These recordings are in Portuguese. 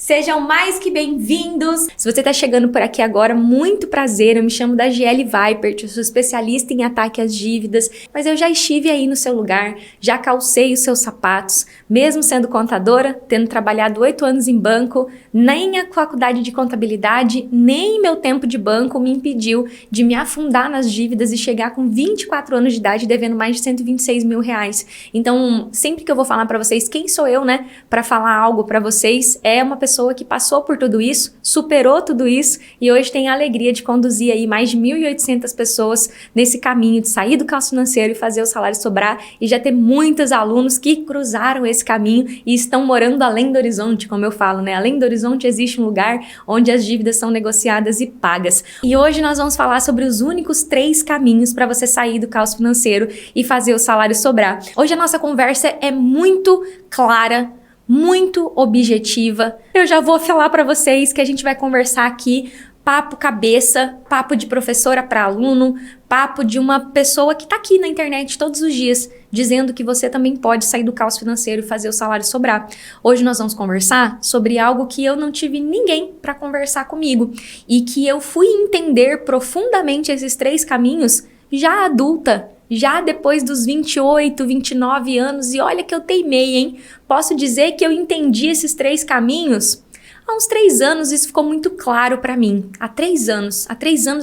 Sejam mais que bem-vindos! Se você está chegando por aqui agora, muito prazer, eu me chamo Dagiele Weipert, eu sou especialista em ataque às dívidas, mas eu já estive aí no seu lugar, já calcei os seus sapatos, mesmo sendo contadora, tendo trabalhado 8 anos em banco, nem a faculdade de contabilidade, nem meu tempo de banco me impediu de me afundar nas dívidas e chegar com 24 anos de idade devendo mais de 126 mil reais. Então, sempre que eu vou falar para vocês quem sou eu, né, para falar algo para vocês, é uma pessoa que passou por tudo isso, superou tudo isso e hoje tem a alegria de conduzir aí mais de 1.800 pessoas nesse caminho de sair do caos financeiro e fazer o salário sobrar, e já ter muitos alunos que cruzaram esse caminho e estão morando além do horizonte, como eu falo, né? Além do horizonte existe um lugar onde as dívidas são negociadas e pagas. E hoje nós vamos falar sobre os únicos 3 caminhos para você sair do caos financeiro e fazer o salário sobrar. Hoje a nossa conversa é muito clara, muito objetiva. Eu já vou falar para vocês que a gente vai conversar aqui papo cabeça, papo de professora para aluno, papo de uma pessoa que tá aqui na internet todos os dias dizendo que você também pode sair do caos financeiro e fazer o salário sobrar. Hoje nós vamos conversar sobre algo que eu não tive ninguém para conversar comigo e que eu fui entender profundamente esses 3 caminhos já adulta, já depois dos 28, 29 anos, e olha que eu teimei, hein? Posso dizer que eu entendi esses 3 caminhos há uns 3 anos, isso ficou muito claro para mim. Há 3 anos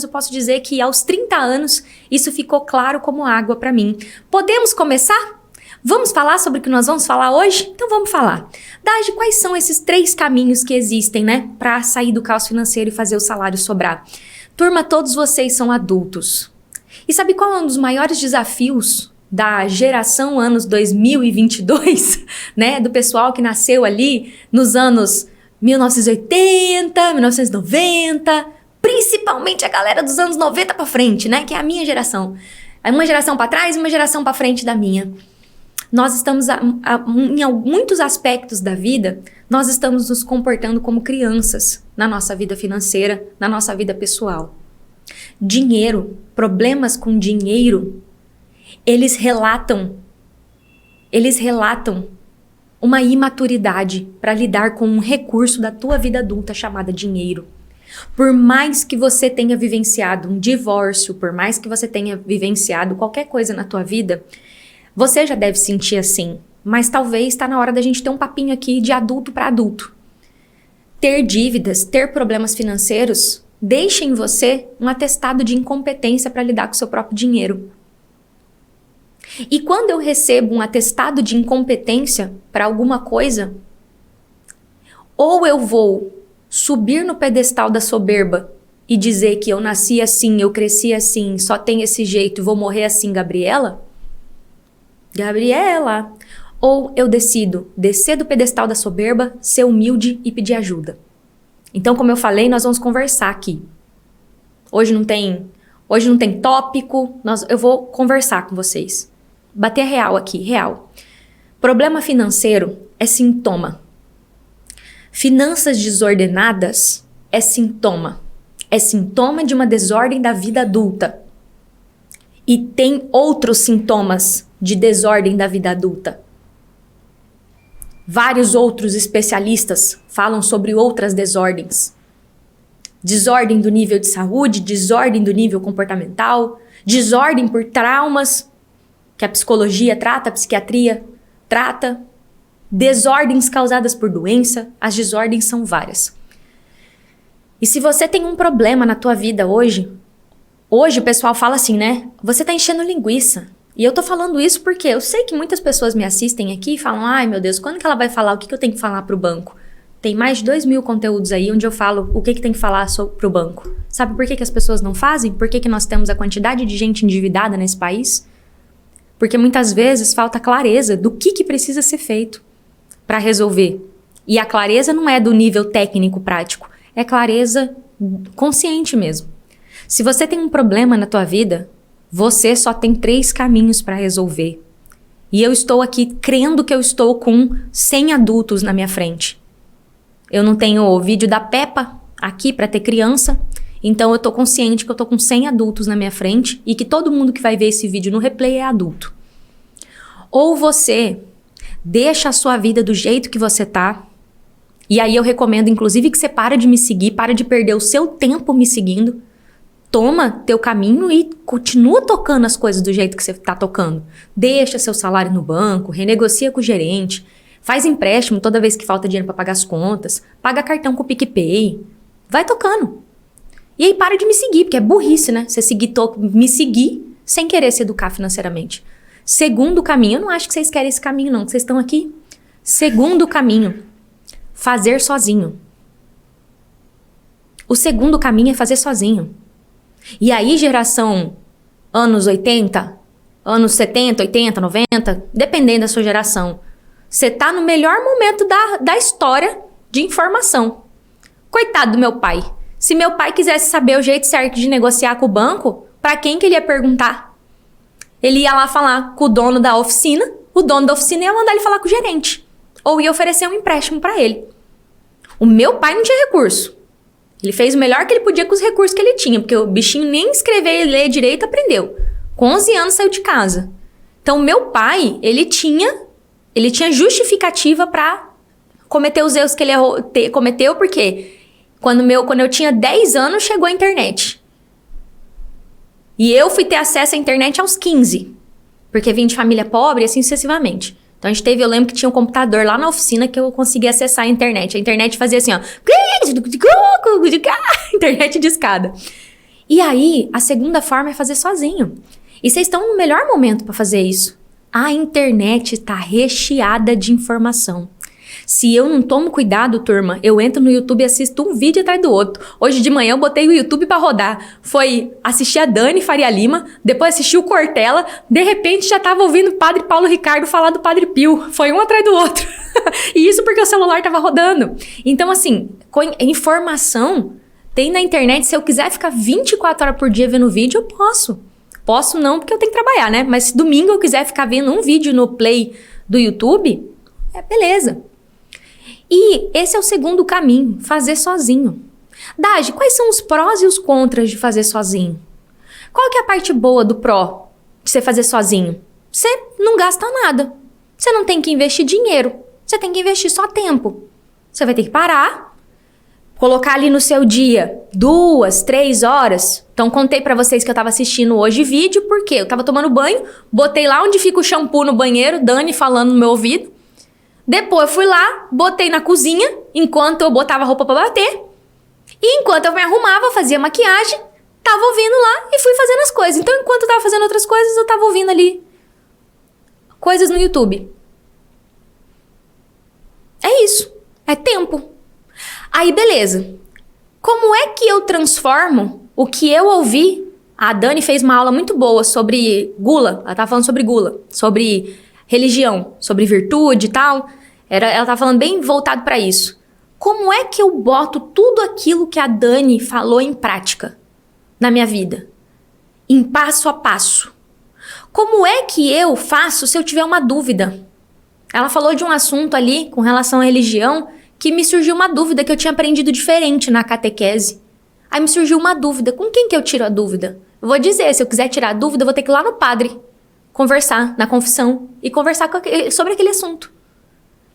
eu posso dizer que aos 30 anos isso ficou claro como água para mim. Podemos começar? Vamos falar sobre o que nós vamos falar hoje? Então vamos falar. Dagi, quais são esses 3 caminhos que existem, né, para sair do caos financeiro e fazer o salário sobrar? Turma, todos vocês são adultos. E sabe qual é um dos maiores desafios da geração anos 2022, né? Do pessoal que nasceu ali nos anos 1980, 1990, principalmente a galera dos anos 90 para frente, né? Que é a minha geração. Uma geração para trás e uma geração para frente da minha. Nós estamos, em muitos aspectos da vida, nós estamos nos comportando como crianças na nossa vida financeira, na nossa vida pessoal. Dinheiro, problemas com dinheiro, eles relatam uma imaturidade para lidar com um recurso da tua vida adulta chamada dinheiro. Por mais que você tenha vivenciado um divórcio, por mais que você tenha vivenciado qualquer coisa na tua vida, você já deve sentir assim, mas talvez está na hora da gente ter um papinho aqui de adulto para adulto. Ter dívidas, ter problemas financeiros, deixa em você um atestado de incompetência para lidar com o seu próprio dinheiro. E quando eu recebo um atestado de incompetência para alguma coisa, ou eu vou subir no pedestal da soberba e dizer que eu nasci assim, eu cresci assim, só tem esse jeito, vou morrer assim, Gabriela? Ou eu decido descer do pedestal da soberba, ser humilde e pedir ajuda. Então, como eu falei, nós vamos conversar aqui. Hoje não tem tópico, eu vou conversar com vocês. Bater real aqui, real. Problema financeiro é sintoma. Finanças desordenadas é sintoma. É sintoma de uma desordem da vida adulta. E tem outros sintomas de desordem da vida adulta. Vários outros especialistas falam sobre outras desordens. Desordem do nível de saúde, desordem do nível comportamental, desordem por traumas, que a psicologia trata, a psiquiatria trata, desordens causadas por doença, as desordens são várias. E se você tem um problema na tua vida hoje o pessoal fala assim, né? Você tá enchendo linguiça. E eu tô falando isso porque eu sei que muitas pessoas me assistem aqui e falam, ai meu Deus, quando que ela vai falar o que eu tenho que falar pro banco? Tem mais de 2.000 conteúdos aí onde eu falo o que tem que falar pro banco. Sabe por que as pessoas não fazem? Por que nós temos a quantidade de gente endividada nesse país? Porque muitas vezes falta clareza do que precisa ser feito para resolver. E a clareza não é do nível técnico prático, é clareza consciente mesmo. Se você tem um problema na tua vida, você só tem 3 caminhos para resolver. E eu estou aqui crendo que eu estou com 100 adultos na minha frente. Eu não tenho o vídeo da Peppa aqui para ter criança, então eu tô consciente que eu tô com 100 adultos na minha frente e que todo mundo que vai ver esse vídeo no replay é adulto. Ou você deixa a sua vida do jeito que você tá E aí eu recomendo, inclusive, que você para de me seguir, para de perder o seu tempo me seguindo. Toma teu caminho e continua tocando as coisas do jeito que você tá tocando. Deixa seu salário no banco, renegocia com o gerente, faz empréstimo toda vez que falta dinheiro para pagar as contas, paga cartão com o PicPay, vai tocando. E aí para de me seguir, porque é burrice, né? Você me seguir sem querer se educar financeiramente. Segundo caminho, eu não acho que vocês querem esse caminho não, que vocês estão aqui. Segundo caminho, fazer sozinho. O segundo caminho é fazer sozinho. E aí, geração anos 80, anos 70, 80, 90, dependendo da sua geração, você tá no melhor momento da história de informação. Coitado do meu pai. Se meu pai quisesse saber o jeito certo de negociar com o banco, pra quem que ele ia perguntar? Ele ia lá falar com o dono da oficina, o dono da oficina ia mandar ele falar com o gerente. Ou ia oferecer um empréstimo pra ele. O meu pai não tinha recurso. Ele fez o melhor que ele podia com os recursos que ele tinha, porque o bichinho nem escrever e ler direito aprendeu. Com 11 anos saiu de casa. Então, meu pai, ele tinha justificativa para cometer os erros que ele cometeu, porque quando eu tinha 10 anos, chegou a internet. E eu fui ter acesso à internet aos 15, porque vim de família pobre e assim sucessivamente. Então, eu lembro que tinha um computador lá na oficina que eu conseguia acessar a internet. A internet fazia assim, ó. Internet de escada. E aí, a segunda forma é fazer sozinho. E vocês estão no melhor momento para fazer isso. A internet está recheada de informação. Se eu não tomo cuidado, turma, eu entro no YouTube e assisto um vídeo atrás do outro. Hoje de manhã eu botei o YouTube pra rodar. Foi assistir a Dani Faria Lima, depois assisti o Cortella, de repente já tava ouvindo o Padre Paulo Ricardo falar do Padre Pio. Foi um atrás do outro. E isso porque o celular tava rodando. Então, assim, informação tem na internet. Se eu quiser ficar 24 horas por dia vendo vídeo, eu posso. Posso não, porque eu tenho que trabalhar, né? Mas se domingo eu quiser ficar vendo um vídeo no Play do YouTube, beleza. E esse é o segundo caminho, fazer sozinho. Dagi, quais são os prós e os contras de fazer sozinho? Qual que é a parte boa do pró de você fazer sozinho? Você não gasta nada. Você não tem que investir dinheiro. Você tem que investir só tempo. Você vai ter que parar, colocar ali no seu dia 2, 3 horas. Então, contei pra vocês que eu tava assistindo hoje vídeo, porque eu tava tomando banho, botei lá onde fica o shampoo no banheiro, Dani falando no meu ouvido. Depois eu fui lá, botei na cozinha, enquanto eu botava a roupa pra bater. E enquanto eu me arrumava, fazia maquiagem, tava ouvindo lá e fui fazendo as coisas. Então, enquanto eu tava fazendo outras coisas, eu tava ouvindo ali coisas no YouTube. É isso. É tempo. Aí, beleza. Como é que eu transformo o que eu ouvi? A Dani fez uma aula muito boa sobre gula. Ela tava falando sobre gula, sobre religião, sobre virtude e tal. Ela tava falando bem voltado para isso. Como é que eu boto tudo aquilo que a Dani falou em prática na minha vida? Em passo a passo. Como é que eu faço se eu tiver uma dúvida? Ela falou de um assunto ali com relação à religião que me surgiu uma dúvida que eu tinha aprendido diferente na catequese. Aí me surgiu uma dúvida. Com quem que eu tiro a dúvida? Eu vou dizer, se eu quiser tirar a dúvida, eu vou ter que ir lá no padre, conversar na confissão e conversar sobre aquele assunto.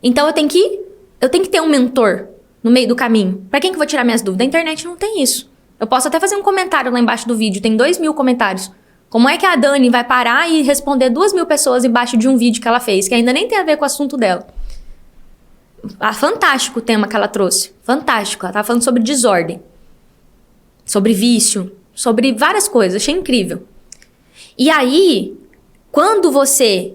Então eu tenho que ter um mentor no meio do caminho. Pra quem que eu vou tirar minhas dúvidas? A internet não tem isso. Eu posso até fazer um comentário lá embaixo do vídeo, tem 2.000 comentários. Como é que a Dani vai parar e responder 2.000 pessoas embaixo de um vídeo que ela fez, que ainda nem tem a ver com o assunto dela? Fantástico o tema que ela trouxe. Fantástico. Ela tava falando sobre desordem, sobre vício, sobre várias coisas. Achei incrível. E aí, quando você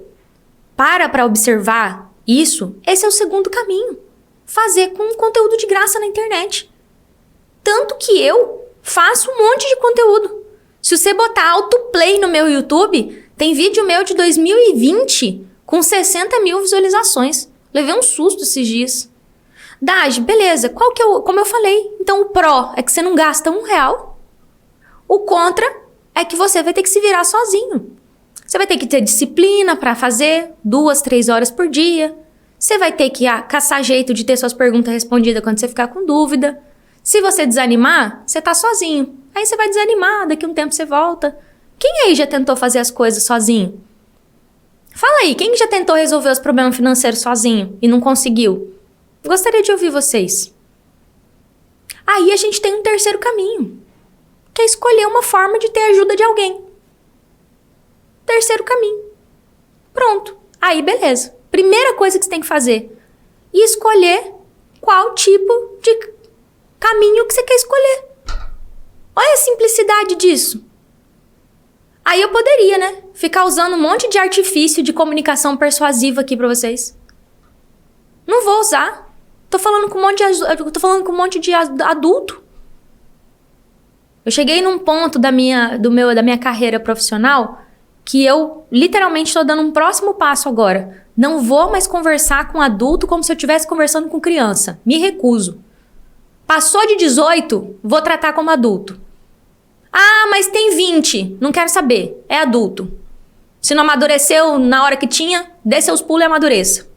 para observar isso, esse é o segundo caminho. Fazer com conteúdo de graça na internet. Tanto que eu faço um monte de conteúdo. Se você botar autoplay no meu YouTube, tem vídeo meu de 2020 com 60 mil visualizações. Levei um susto esses dias. Dagi, beleza, como eu falei, então o pró é que você não gasta R$1. O contra é que você vai ter que se virar sozinho. Você vai ter que ter disciplina para fazer 2, 3 horas por dia. Você vai ter que caçar jeito de ter suas perguntas respondidas quando você ficar com dúvida. Se você desanimar, você tá sozinho. Aí você vai desanimar, daqui a um tempo você volta. Quem aí já tentou fazer as coisas sozinho? Fala aí, quem já tentou resolver os problemas financeiros sozinho e não conseguiu? Gostaria de ouvir vocês. Aí a gente tem um terceiro caminho, que é escolher uma forma de ter ajuda de alguém. Terceiro caminho. Pronto. Aí, beleza. Primeira coisa que você tem que fazer, escolher qual tipo de caminho que você quer escolher. Olha a simplicidade disso. Aí eu poderia, né? Ficar usando um monte de artifício de comunicação persuasiva aqui pra vocês. Não vou usar. Tô falando com um monte de adulto. Eu cheguei num ponto da minha carreira profissional que eu literalmente estou dando um próximo passo agora. Não vou mais conversar com adulto como se eu estivesse conversando com criança. Me recuso. Passou de 18, vou tratar como adulto. Ah, mas tem 20. Não quero saber. É adulto. Se não amadureceu na hora que tinha, dê seus pulos e amadureça.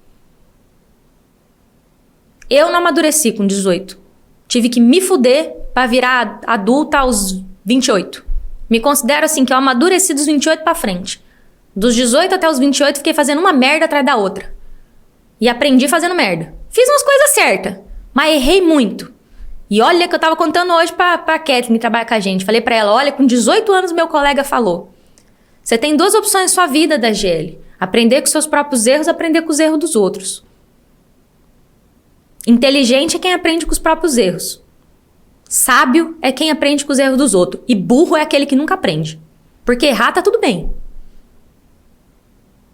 Eu não amadureci com 18. Tive que me fuder pra virar adulta aos 28. Me considero assim que eu amadureci dos 28 pra frente. Dos 18 até os 28 fiquei fazendo uma merda atrás da outra. E aprendi fazendo merda. Fiz umas coisas certas, mas errei muito. E olha que eu tava contando hoje pra Kathleen que trabalha com a gente. Falei pra ela, olha, com 18 anos meu colega falou. Você tem duas opções na sua vida, da GL. Aprender com seus próprios erros, aprender com os erros dos outros. Inteligente é quem aprende com os próprios erros. Sábio é quem aprende com os erros dos outros. E burro é aquele que nunca aprende. Porque errar tá tudo bem.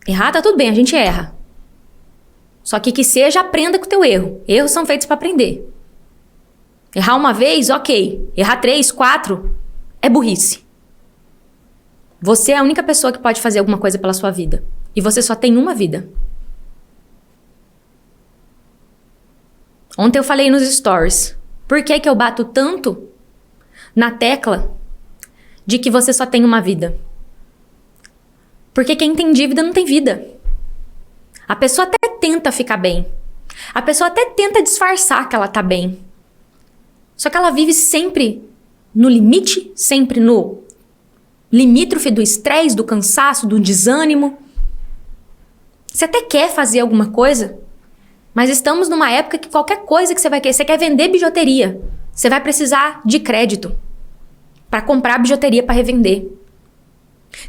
Errar tá tudo bem, a gente erra. Só que seja, aprenda com o teu erro. Erros são feitos pra aprender. Errar uma vez, ok. Errar 3, 4, é burrice. Você é a única pessoa que pode fazer alguma coisa pela sua vida. E você só tem uma vida. Ontem eu falei nos stories. Por que eu bato tanto na tecla de que você só tem uma vida? Porque quem tem dívida não tem vida. A pessoa até tenta ficar bem. A pessoa até tenta disfarçar que ela tá bem. Só que ela vive sempre no limite, sempre no limítrofe do estresse, do cansaço, do desânimo. Você até quer fazer alguma coisa, mas estamos numa época que qualquer coisa que você quer vender bijuteria, você vai precisar de crédito para comprar bijuteria para revender.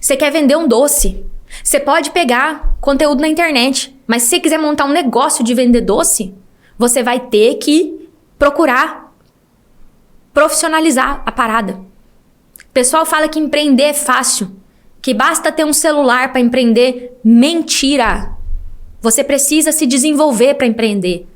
Você quer vender um doce, você pode pegar conteúdo na internet, mas se você quiser montar um negócio de vender doce, você vai ter que procurar profissionalizar a parada. O pessoal fala que empreender é fácil, que basta ter um celular para empreender. Mentira! Você precisa se desenvolver para empreender.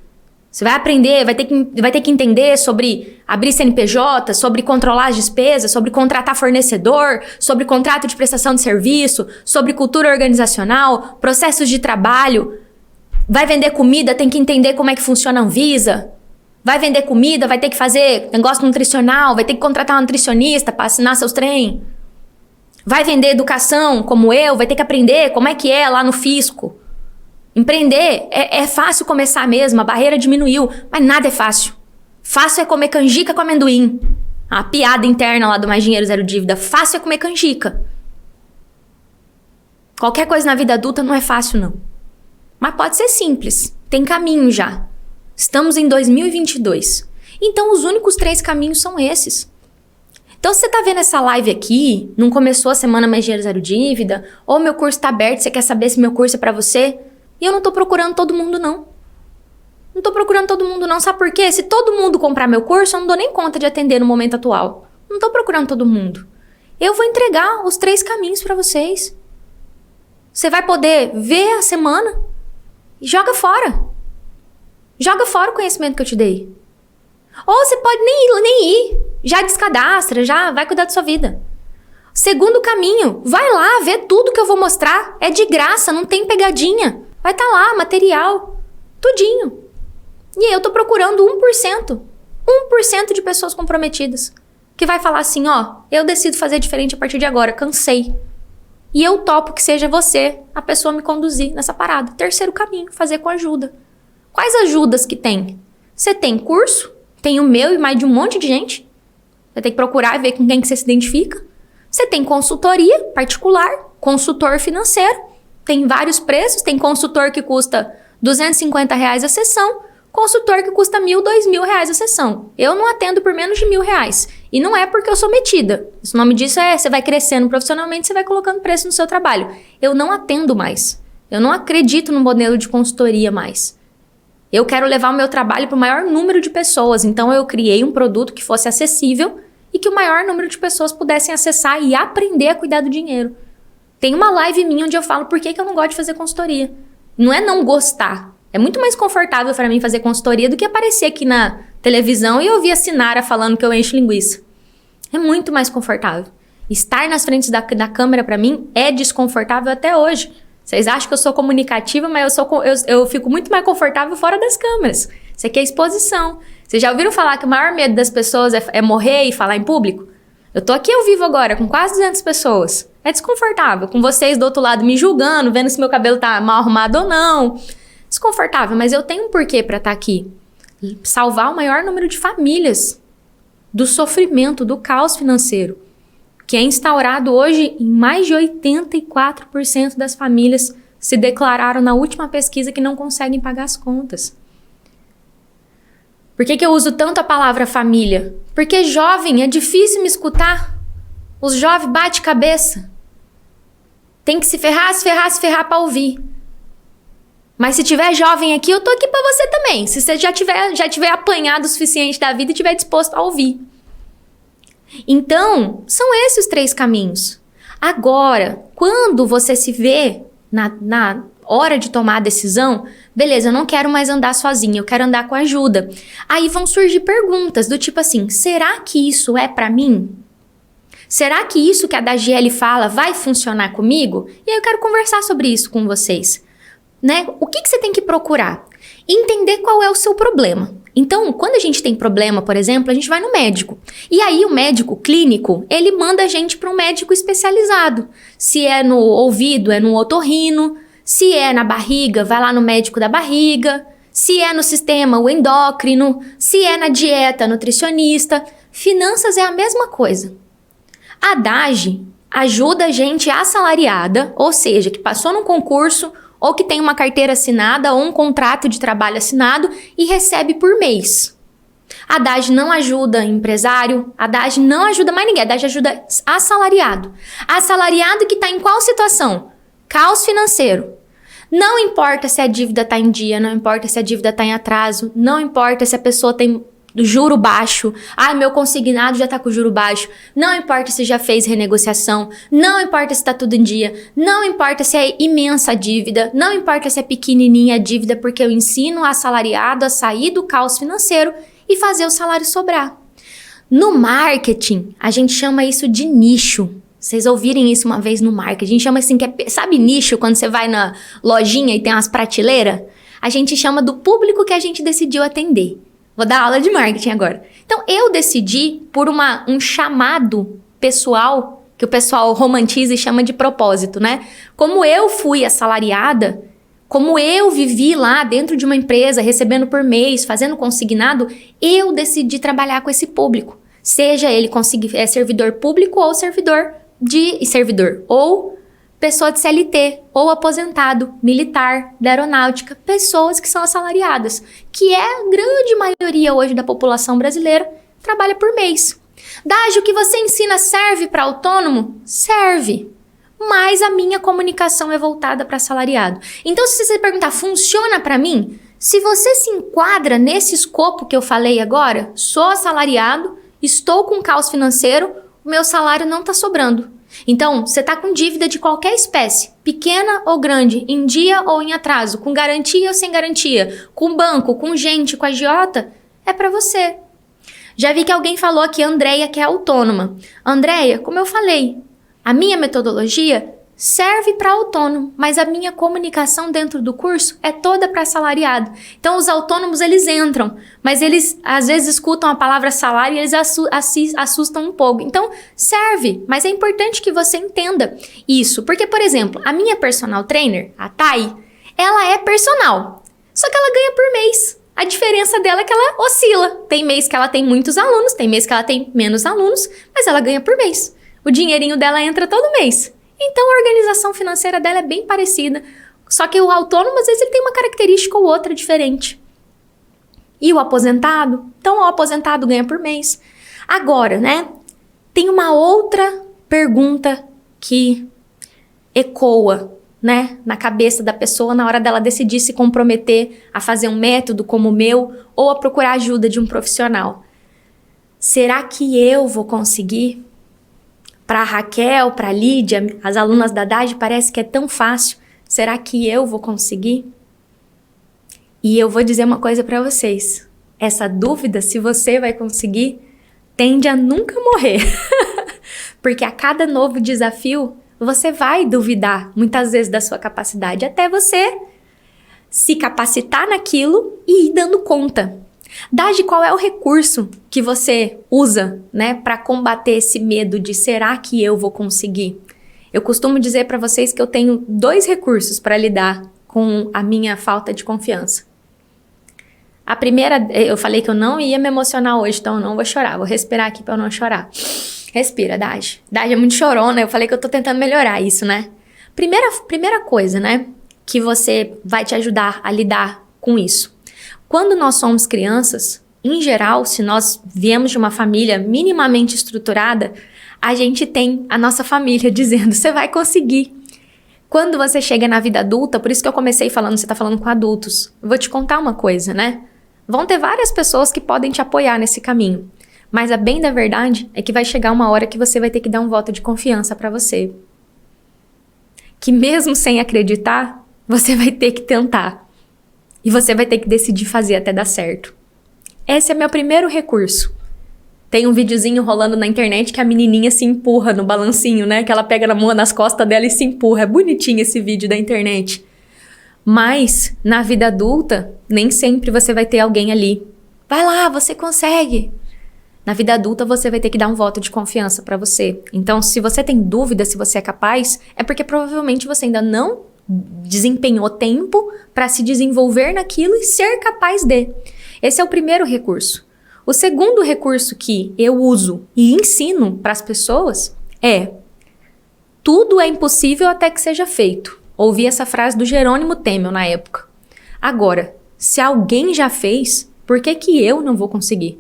Você vai aprender, vai ter que entender sobre abrir CNPJ, sobre controlar as despesas, sobre contratar fornecedor, sobre contrato de prestação de serviço, sobre cultura organizacional, processos de trabalho. Vai vender comida, tem que entender como é que funciona a Anvisa. Vai vender comida, vai ter que fazer negócio nutricional, vai ter que contratar um nutricionista para assinar seus trem. Vai vender educação, como eu, vai ter que aprender como é que é lá no fisco. Empreender é fácil começar mesmo, a barreira diminuiu, mas nada é fácil. Fácil é comer canjica com amendoim. A piada interna lá do Mais Dinheiro, Zero Dívida. Fácil é comer canjica. Qualquer coisa na vida adulta não é fácil, não. Mas pode ser simples. Tem caminho já. Estamos em 2022. Então, os únicos 3 caminhos são esses. Então, se você tá vendo essa live aqui, não começou a semana Mais Dinheiro, Zero Dívida, ou meu curso tá aberto, você quer saber se meu curso é pra você, e eu não tô procurando todo mundo, não. Não tô procurando todo mundo, não. Sabe por quê? Se todo mundo comprar meu curso, eu não dou nem conta de atender no momento atual. Não tô procurando todo mundo. Eu vou entregar os 3 caminhos pra vocês. Você vai poder ver a semana e joga fora. Joga fora o conhecimento que eu te dei. Ou você pode nem ir. Já descadastra, já vai cuidar da sua vida. Segundo caminho, vai lá ver tudo que eu vou mostrar. É de graça, não tem pegadinha. Vai estar lá, material, tudinho. E eu tô procurando 1%. 1% de pessoas comprometidas. Que vai falar assim, ó, eu decido fazer diferente a partir de agora, cansei. E eu topo que seja você a pessoa me conduzir nessa parada. Terceiro caminho, fazer com ajuda. Quais ajudas que tem? Você tem curso, tem o meu e mais de um monte de gente. Você tem que procurar e ver com quem que você se identifica. Você tem consultoria particular, consultor financeiro. Tem vários preços, tem consultor que custa R$250 a sessão, consultor que custa R$1.000, R$2.000 a sessão. Eu não atendo por menos de R$1.000. E não é porque eu sou metida. O nome disso é, você vai crescendo profissionalmente, você vai colocando preço no seu trabalho. Eu não atendo mais. Eu não acredito no modelo de consultoria mais. Eu quero levar o meu trabalho para o maior número de pessoas. Então, eu criei um produto que fosse acessível e que o maior número de pessoas pudessem acessar e aprender a cuidar do dinheiro. Tem uma live minha onde eu falo por que eu não gosto de fazer consultoria. Não é não gostar. É muito mais confortável para mim fazer consultoria do que aparecer aqui na televisão e ouvir a Sinara falando que eu encho linguiça. É muito mais confortável. Estar nas frentes da câmera para mim é desconfortável até hoje. Vocês acham que eu sou comunicativa, mas eu fico muito mais confortável fora das câmeras. Isso aqui é exposição. Vocês já ouviram falar que o maior medo das pessoas é morrer e falar em público? Eu tô aqui ao vivo agora, com quase 200 pessoas. É desconfortável, com vocês do outro lado me julgando, vendo se meu cabelo tá mal arrumado ou não. Desconfortável, mas eu tenho um porquê pra estar aqui. Salvar o maior número de famílias do sofrimento, do caos financeiro, que é instaurado hoje em mais de 84% das famílias se declararam na última pesquisa que não conseguem pagar as contas. Por que eu uso tanto a palavra família? Porque jovem é difícil me escutar. Os jovens bate cabeça. Tem que se ferrar para ouvir. Mas se tiver jovem aqui, eu tô aqui para você também. Se você já tiver apanhado o suficiente da vida e estiver disposto a ouvir. Então, são esses 3 caminhos. Agora, quando você se vê na hora de tomar a decisão, beleza, eu não quero mais andar sozinha, eu quero andar com ajuda. Aí vão surgir perguntas do tipo assim, será que isso é pra mim? Será que isso que a Dagiele fala vai funcionar comigo? E aí eu quero conversar sobre isso com vocês. Né? O que você tem que procurar? Entender qual é o seu problema. Então, quando a gente tem problema, por exemplo, a gente vai no médico. E aí o médico clínico, ele manda a gente para um médico especializado. Se é no ouvido, é no otorrino. Se é na barriga, vai lá no médico da barriga. Se é no sistema, o endócrino. Se é na dieta, nutricionista. Finanças é a mesma coisa. A DAGE ajuda a gente assalariada, ou seja, que passou num concurso ou que tem uma carteira assinada ou um contrato de trabalho assinado e recebe por mês. A DAGE não ajuda empresário, a DAGE não ajuda mais ninguém, a DAGE ajuda assalariado. Assalariado que está em qual situação? Caos financeiro. Não importa se a dívida está em dia, não importa se a dívida está em atraso, não importa se a pessoa tem juro baixo. Meu consignado já tá com juro baixo. Não importa se já fez renegociação. Não importa se tá tudo em dia. Não importa se é imensa a dívida. Não importa se é pequenininha a dívida, porque eu ensino o assalariado a sair do caos financeiro e fazer o salário sobrar. No marketing, a gente chama isso de nicho. Vocês ouvirem isso uma vez no marketing. A gente chama assim, sabe nicho, quando você vai na lojinha e tem umas prateleiras? A gente chama do público que a gente decidiu atender. Vou dar aula de marketing agora. Então, eu decidi por um chamado pessoal, que o pessoal romantiza e chama de propósito, né? Como eu fui assalariada, como eu vivi lá dentro de uma empresa, recebendo por mês, fazendo consignado, eu decidi trabalhar com esse público. Seja ele servidor público ou servidor ou pessoa de CLT, ou aposentado, militar, da aeronáutica, pessoas que são assalariadas, que é a grande maioria hoje da população brasileira, trabalha por mês. Daji, o que você ensina serve para autônomo? Serve, mas a minha comunicação é voltada para assalariado. Então, se você perguntar, funciona para mim? Se você se enquadra nesse escopo que eu falei agora, sou assalariado, estou com caos financeiro, o meu salário não está sobrando. Então, você está com dívida de qualquer espécie, pequena ou grande, em dia ou em atraso, com garantia ou sem garantia, com banco, com gente, com agiota, é para você. Já vi que alguém falou aqui, Andréia, que é autônoma. Andréia, como eu falei, a minha metodologia serve para autônomo, mas a minha comunicação dentro do curso é toda para assalariado. Então, os autônomos, eles entram, mas eles, às vezes, escutam a palavra salário e eles assustam um pouco. Então, serve, mas é importante que você entenda isso. Porque, por exemplo, a minha personal trainer, a Thay, ela é personal, só que ela ganha por mês. A diferença dela é que ela oscila. Tem mês que ela tem muitos alunos, tem mês que ela tem menos alunos, mas ela ganha por mês. O dinheirinho dela entra todo mês. Então, a organização financeira dela é bem parecida. Só que o autônomo, às vezes, ele tem uma característica ou outra diferente. E o aposentado? Então, o aposentado ganha por mês. Agora, né? Tem uma outra pergunta que ecoa, né, na cabeça da pessoa na hora dela decidir se comprometer a fazer um método como o meu ou a procurar ajuda de um profissional. Será que eu vou conseguir? Para a Raquel, para a Lídia, as alunas da DAGE, parece que é tão fácil. Será que eu vou conseguir? E eu vou dizer uma coisa para vocês. Essa dúvida, se você vai conseguir, tende a nunca morrer. Porque a cada novo desafio, você vai duvidar muitas vezes da sua capacidade, até você se capacitar naquilo e ir dando conta. Dage, qual é o recurso que você usa, né, para combater esse medo de será que eu vou conseguir? Eu costumo dizer para vocês que eu tenho 2 recursos para lidar com a minha falta de confiança. A primeira, eu falei que eu não ia me emocionar hoje, então eu não vou chorar. Vou respirar aqui para eu não chorar. Respira, Dage. Dage é muito chorona, eu falei que eu tô tentando melhorar isso, né? Primeira coisa, né, que você vai te ajudar a lidar com isso. Quando nós somos crianças, em geral, se nós viemos de uma família minimamente estruturada, a gente tem a nossa família dizendo, você vai conseguir. Quando você chega na vida adulta, por isso que eu comecei falando, você tá falando com adultos. Eu vou te contar uma coisa, né? Vão ter várias pessoas que podem te apoiar nesse caminho. Mas a bem da verdade é que vai chegar uma hora que você vai ter que dar um voto de confiança para você. Que mesmo sem acreditar, você vai ter que tentar. E você vai ter que decidir fazer até dar certo. Esse é meu primeiro recurso. Tem um videozinho rolando na internet que a menininha se empurra no balancinho, né? Que ela pega na mão nas costas dela e se empurra. É bonitinho esse vídeo da internet. Mas, na vida adulta, nem sempre você vai ter alguém ali. Vai lá, você consegue! Na vida adulta, você vai ter que dar um voto de confiança para você. Então, se você tem dúvida se você é capaz, é porque provavelmente você ainda não desempenhou tempo para se desenvolver naquilo e ser capaz de. Esse é o primeiro recurso. O segundo recurso que eu uso e ensino para as pessoas é: tudo é impossível até que seja feito. Ouvi essa frase do Jerônimo Temel na época. Agora, se alguém já fez, por que que eu não vou conseguir?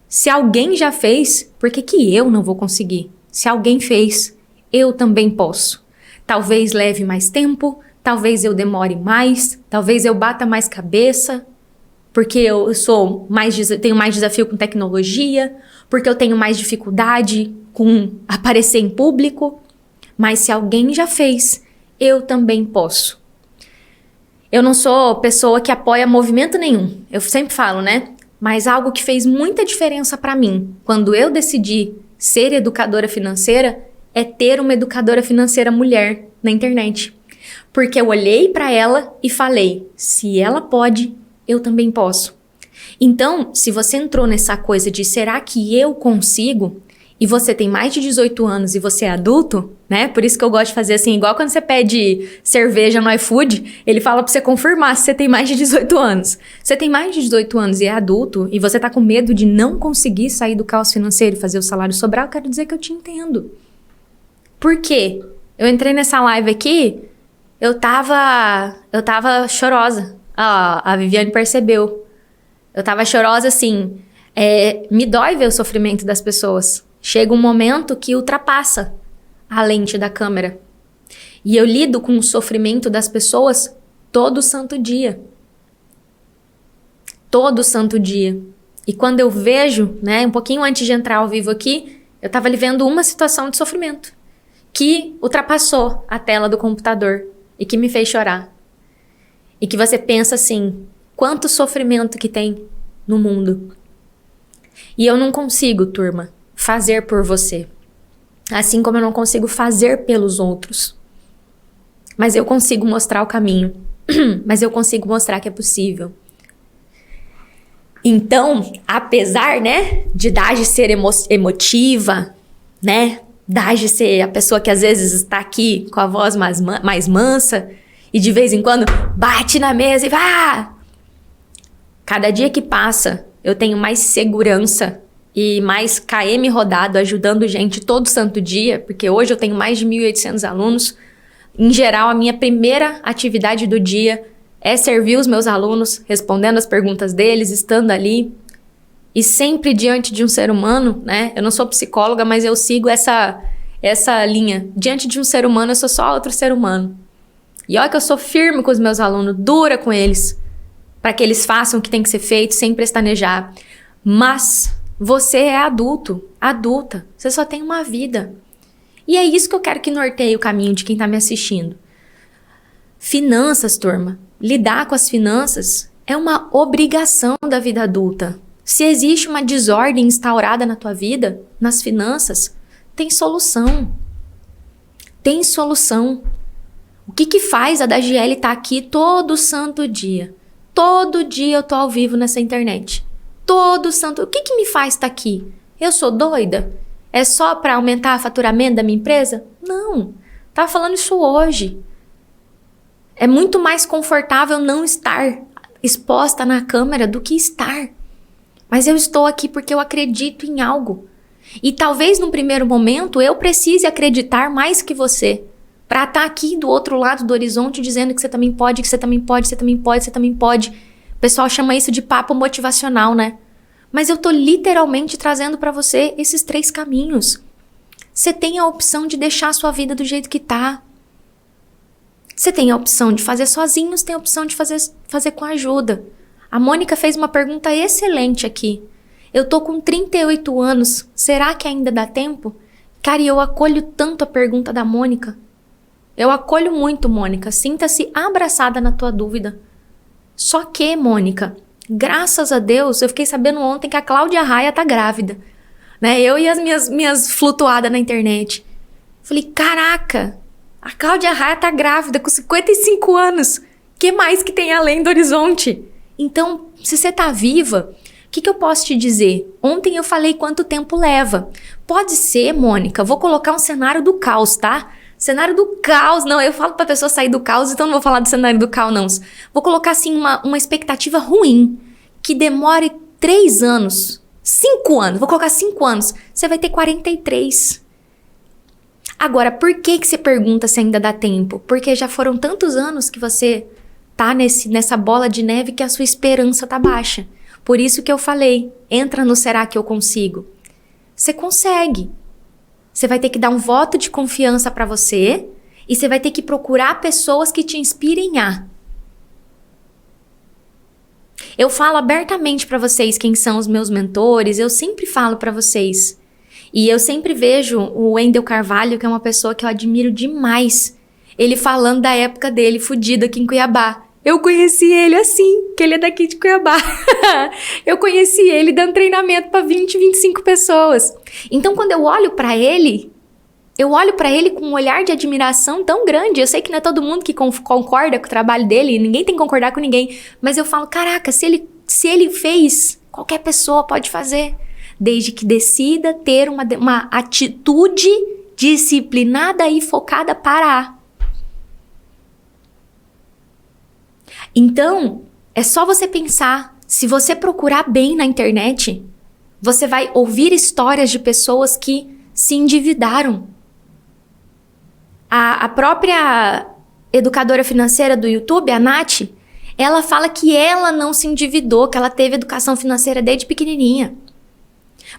Se alguém já fez, por que que eu não vou conseguir? Se alguém fez, eu também posso. Talvez leve mais tempo, talvez eu demore mais, talvez eu bata mais cabeça, porque eu tenho mais desafio com tecnologia, porque eu tenho mais dificuldade com aparecer em público. Mas se alguém já fez, eu também posso. Eu não sou pessoa que apoia movimento nenhum. Eu sempre falo, né? Mas algo que fez muita diferença para mim, quando eu decidi ser educadora financeira, é ter uma educadora financeira mulher na internet. Porque eu olhei para ela e falei, se ela pode, eu também posso. Então, se você entrou nessa coisa de será que eu consigo? E você tem mais de 18 anos e você é adulto, né? Por isso que eu gosto de fazer assim, igual quando você pede cerveja no iFood, ele fala pra você confirmar se você tem mais de 18 anos. Você tem mais de 18 anos e é adulto e você tá com medo de não conseguir sair do caos financeiro e fazer o salário sobrar, eu quero dizer que eu te entendo. Por quê? Eu entrei nessa live aqui, eu tava chorosa. A Viviane percebeu. Eu tava chorosa assim, me dói ver o sofrimento das pessoas. Chega um momento que ultrapassa a lente da câmera. E eu lido com o sofrimento das pessoas todo santo dia. Todo santo dia. E quando eu vejo, né, um pouquinho antes de entrar ao vivo aqui, eu estava vivendo uma situação de sofrimento que ultrapassou a tela do computador e que me fez chorar. E que você pensa assim, quanto sofrimento que tem no mundo. E eu não consigo, turma, fazer por você. Assim como eu não consigo fazer pelos outros. Mas eu consigo mostrar o caminho. Mas eu consigo mostrar que é possível. Então, apesar, né, de Dage ser emotiva, né, Dage ser a pessoa que às vezes está aqui com a voz mais mansa e de vez em quando bate na mesa e vá! Cada dia que passa, eu tenho mais segurança e mais KM rodado, ajudando gente todo santo dia, porque hoje eu tenho mais de 1.800 alunos. Em geral, a minha primeira atividade do dia é servir os meus alunos, respondendo as perguntas deles, estando ali. E sempre diante de um ser humano, né? Eu não sou psicóloga, mas eu sigo essa linha. Diante de um ser humano, eu sou só outro ser humano. E olha que eu sou firme com os meus alunos, dura com eles, para que eles façam o que tem que ser feito, sem pestanejar. Mas você é adulto, adulta. Você só tem uma vida. E é isso que eu quero que norteie o caminho de quem tá me assistindo. Finanças, turma. Lidar com as finanças é uma obrigação da vida adulta. Se existe uma desordem instaurada na tua vida, nas finanças, tem solução. Tem solução. O que faz a Dagiele estar aqui todo santo dia? Todo dia eu tô ao vivo nessa internet. Todo santo... O que me faz estar aqui? Eu sou doida? É só para aumentar o faturamento da minha empresa? Não. Tava falando isso hoje. É muito mais confortável não estar exposta na câmera do que estar. Mas eu estou aqui porque eu acredito em algo. E talvez num primeiro momento eu precise acreditar mais que você. Para estar aqui do outro lado do horizonte dizendo que você também pode, que você também pode, você também pode, você também pode. O pessoal chama isso de papo motivacional, né? Mas eu tô literalmente trazendo para você esses 3 caminhos. Você tem a opção de deixar a sua vida do jeito que tá. Você tem a opção de fazer sozinho, você tem a opção de fazer com ajuda. A Mônica fez uma pergunta excelente aqui. Eu tô com 38 anos, será que ainda dá tempo? Cara, e eu acolho tanto a pergunta da Mônica. Eu acolho muito, Mônica. Sinta-se abraçada na tua dúvida. Só que, Mônica, graças a Deus, eu fiquei sabendo ontem que a Cláudia Raia tá grávida. Né? Eu e as minhas flutuadas na internet. Falei, caraca, a Cláudia Raia tá grávida com 55 anos. Que mais que tem além do horizonte? Então, se você tá viva, o que eu posso te dizer? Ontem eu falei quanto tempo leva. Pode ser, Mônica, vou colocar um cenário do caos, tá? Cenário do caos, não, eu falo pra pessoa sair do caos, então não vou falar do cenário do caos, não. Vou colocar, assim, uma expectativa ruim, que demore 3 anos, 5 anos, vou colocar 5 anos, você vai ter 43. Agora, por que você pergunta se ainda dá tempo? Porque já foram tantos anos que você tá nessa bola de neve que a sua esperança tá baixa. Por isso que eu falei, entra no será que eu consigo? Você consegue. Você vai ter que dar um voto de confiança para você e você vai ter que procurar pessoas que te inspirem a. Eu falo abertamente para vocês quem são os meus mentores, eu sempre falo para vocês. E eu sempre vejo o Wendel Carvalho, que é uma pessoa que eu admiro demais, ele falando da época dele, fudido aqui em Cuiabá. Eu conheci ele assim, que ele é daqui de Cuiabá. Eu conheci ele dando treinamento para 20, 25 pessoas. Então, quando eu olho para ele com um olhar de admiração tão grande. Eu sei que não é todo mundo que concorda com o trabalho dele, ninguém tem que concordar com ninguém. Mas eu falo, caraca, se ele fez, qualquer pessoa pode fazer. Desde que decida ter uma atitude disciplinada e focada para. Então, é só você pensar, se você procurar bem na internet, você vai ouvir histórias de pessoas que se endividaram. A própria educadora financeira do YouTube, a Nath, ela fala que ela não se endividou, que ela teve educação financeira desde pequenininha.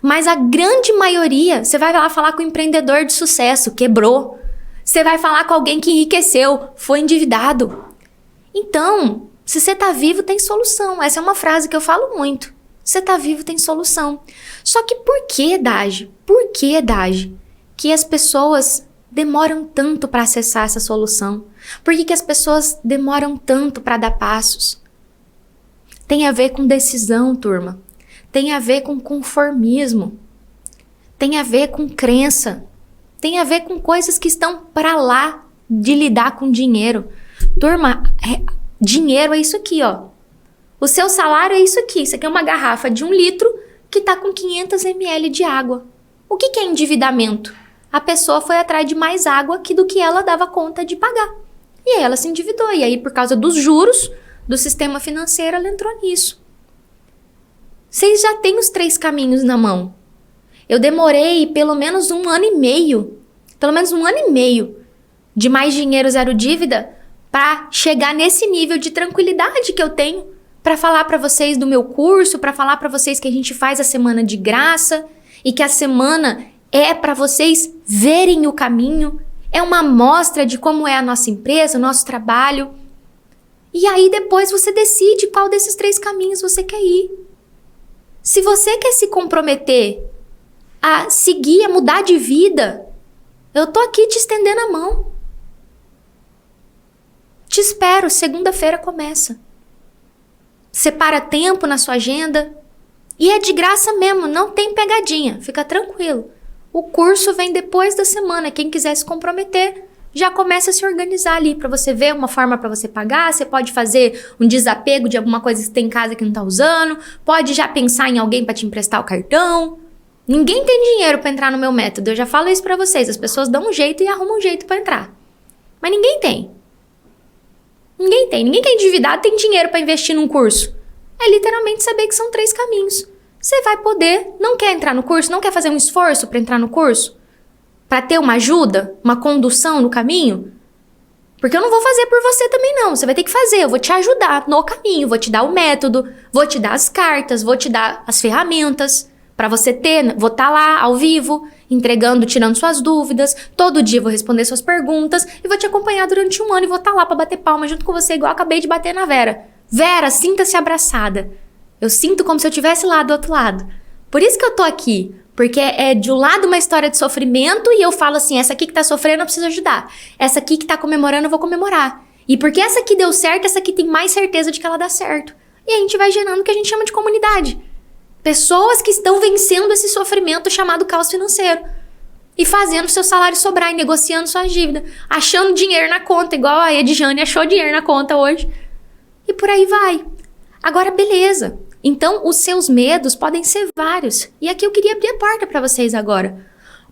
Mas a grande maioria, você vai lá falar com um empreendedor de sucesso, quebrou. Você vai falar com alguém que enriqueceu, foi endividado. Então, se você tá vivo, tem solução. Essa é uma frase que eu falo muito. Se você tá vivo, tem solução. Só que por que, Dagi? Por que, Dagi, que as pessoas demoram tanto para acessar essa solução? Por que as pessoas demoram tanto para dar passos? Tem a ver com decisão, turma. Tem a ver com conformismo. Tem a ver com crença. Tem a ver com coisas que estão para lá de lidar com dinheiro. Turma, dinheiro é isso aqui, ó. O seu salário é isso aqui. Isso aqui é uma garrafa de 1 litro que tá com 500 ml de água. O que é endividamento? A pessoa foi atrás de mais água do que ela dava conta de pagar. E aí ela se endividou. E aí, por causa dos juros do sistema financeiro, ela entrou nisso. Vocês já têm os 3 caminhos na mão. Eu demorei pelo menos 1 ano e meio. Pelo menos 1 ano e meio de Mais Dinheiro, Zero Dívida para chegar nesse nível de tranquilidade que eu tenho para falar para vocês do meu curso, para falar para vocês que a gente faz a semana de graça e que a semana é para vocês verem o caminho, é uma amostra de como é a nossa empresa, o nosso trabalho. E aí depois você decide qual desses 3 caminhos você quer ir. Se você quer se comprometer a seguir, a mudar de vida, eu tô aqui te estendendo a mão. Te espero, segunda-feira começa. Separa tempo na sua agenda e é de graça mesmo, não tem pegadinha, fica tranquilo. O curso vem depois da semana, quem quiser se comprometer já começa a se organizar ali para você ver uma forma para você pagar, você pode fazer um desapego de alguma coisa que você tem em casa que não tá usando, pode já pensar em alguém para te emprestar o cartão. Ninguém tem dinheiro para entrar no meu método, eu já falo isso para vocês, as pessoas dão um jeito e arrumam um jeito para entrar. Mas ninguém tem. Ninguém que é endividado tem dinheiro para investir num curso. É literalmente saber que são 3 caminhos. Você vai poder, não quer entrar no curso, não quer fazer um esforço para entrar no curso? Para ter uma ajuda, uma condução no caminho? Porque eu não vou fazer por você também não, você vai ter que fazer, eu vou te ajudar no caminho, vou te dar o método, vou te dar as cartas, vou te dar as ferramentas para você ter, vou estar lá ao vivo, entregando, tirando suas dúvidas, todo dia vou responder suas perguntas e vou te acompanhar durante 1 ano e vou estar lá para bater palma junto com você, igual eu acabei de bater na Vera. Vera, sinta-se abraçada. Eu sinto como se eu estivesse lá do outro lado. Por isso que eu tô aqui, porque é de um lado uma história de sofrimento e eu falo assim, essa aqui que tá sofrendo eu preciso ajudar. Essa aqui que tá comemorando eu vou comemorar. E porque essa aqui deu certo, essa aqui tem mais certeza de que ela dá certo. E a gente vai gerando o que a gente chama de comunidade. Pessoas que estão vencendo esse sofrimento chamado caos financeiro. E fazendo seu salário sobrar e negociando sua dívida. Achando dinheiro na conta, igual a Edjane achou dinheiro na conta hoje. E por aí vai. Agora, beleza. Então, os seus medos podem ser vários. E aqui eu queria abrir a porta para vocês agora.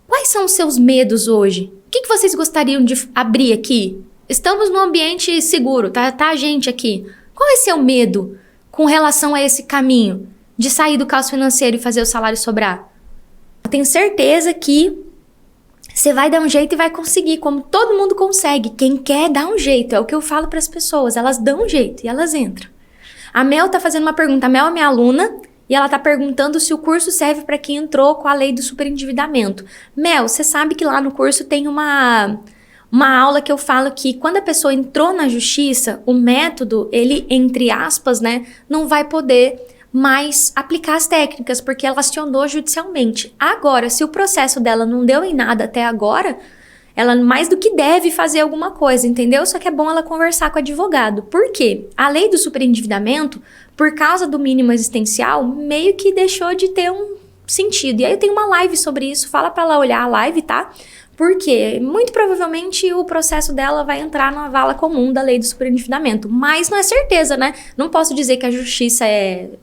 Quais são os seus medos hoje? O que vocês gostariam de abrir aqui? Estamos num ambiente seguro, tá a gente aqui. Qual é seu medo com relação a esse caminho de sair do caos financeiro e fazer o salário sobrar? Eu tenho certeza que você vai dar um jeito e vai conseguir, como todo mundo consegue. Quem quer dá um jeito, é o que eu falo para as pessoas. Elas dão um jeito e elas entram. A Mel tá fazendo uma pergunta. A Mel é minha aluna e ela tá perguntando se o curso serve para quem entrou com a lei do superendividamento. Mel, você sabe que lá no curso tem uma aula que eu falo que quando a pessoa entrou na justiça, o método, ele, entre aspas, né, não vai poder mais aplicar as técnicas, porque ela acionou judicialmente. Agora, se o processo dela não deu em nada até agora, ela mais do que deve fazer alguma coisa, entendeu? Só que é bom ela conversar com o advogado. Por quê? A lei do superendividamento, por causa do mínimo existencial, meio que deixou de ter um sentido. E aí eu tenho uma live sobre isso, fala pra ela olhar a live, tá? Porque muito provavelmente o processo dela vai entrar na vala comum da lei do superendividamento. Mas não é certeza, né? Não posso dizer que a justiça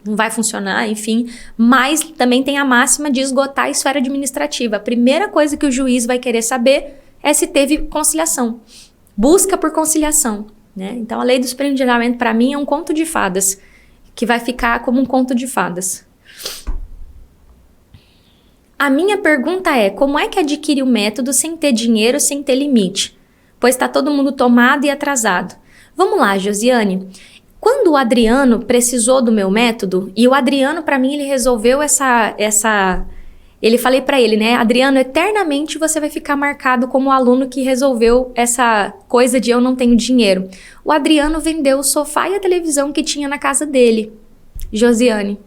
não vai funcionar, enfim. Mas também tem a máxima de esgotar a esfera administrativa. A primeira coisa que o juiz vai querer saber é se teve conciliação. Busca por conciliação, né? Então a lei do superendividamento para mim é um conto de fadas, que vai ficar como um conto de fadas. A minha pergunta é, como é que adquire o método sem ter dinheiro, sem ter limite? Pois está todo mundo tomado e atrasado. Vamos lá, Josiane. Quando o Adriano precisou do meu método, e o Adriano, para mim, ele resolveu Ele falei para ele, né? Adriano, eternamente você vai ficar marcado como o aluno que resolveu essa coisa de eu não tenho dinheiro. O Adriano vendeu o sofá e a televisão que tinha na casa dele. Josiane,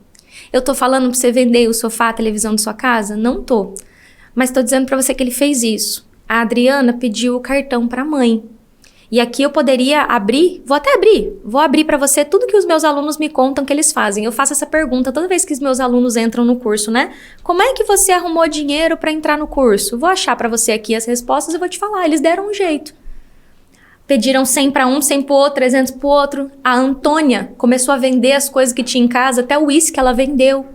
eu tô falando pra você vender o sofá, a televisão da sua casa? Não tô. Mas tô dizendo pra você que ele fez isso. A Adriana pediu o cartão pra mãe. E aqui eu poderia abrir, vou abrir pra você tudo que os meus alunos me contam que eles fazem. Eu faço essa pergunta toda vez que os meus alunos entram no curso, né? Como é que você arrumou dinheiro pra entrar no curso? Vou achar pra você aqui as respostas e vou te falar, eles deram um jeito. Pediram 100 para um, 100 pro outro, 300 pro outro. A Antônia começou a vender as coisas que tinha em casa, até o uísque ela vendeu.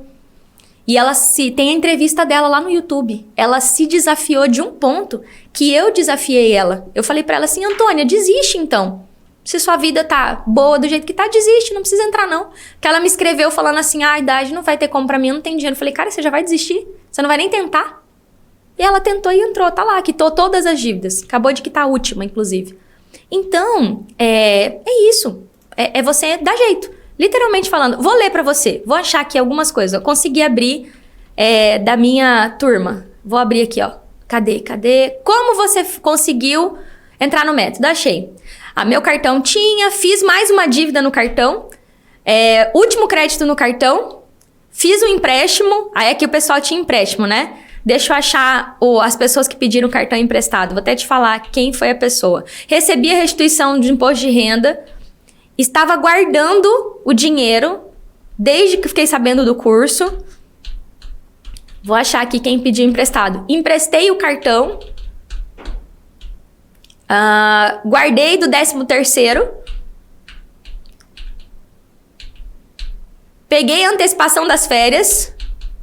E ela tem a entrevista dela lá no YouTube. Ela se desafiou de um ponto que eu desafiei ela. Eu falei pra ela assim, Antônia, desiste então. Se sua vida tá boa do jeito que tá, desiste, não precisa entrar não. Que ela me escreveu falando assim, a idade não vai ter como pra mim, eu não tenho dinheiro. Eu falei, cara, você já vai desistir? Você não vai nem tentar? E ela tentou e entrou, tá lá, quitou todas as dívidas. Acabou de quitar a última, inclusive. Então, é isso. É você dar jeito. Literalmente falando, vou ler pra você. Vou achar aqui algumas coisas. Eu consegui abrir da minha turma. Vou abrir aqui, ó. Cadê? Como você conseguiu entrar no método? Achei. Meu cartão tinha, fiz mais uma dívida no cartão. Último crédito no cartão. Fiz um empréstimo. Aí aqui o pessoal tinha empréstimo, né? Deixa eu achar as pessoas que pediram cartão emprestado. Vou até te falar quem foi a pessoa. Recebi a restituição de imposto de renda. Estava guardando o dinheiro desde que fiquei sabendo do curso. Vou achar aqui quem pediu emprestado. Emprestei o cartão. Guardei do 13º. Peguei a antecipação das férias.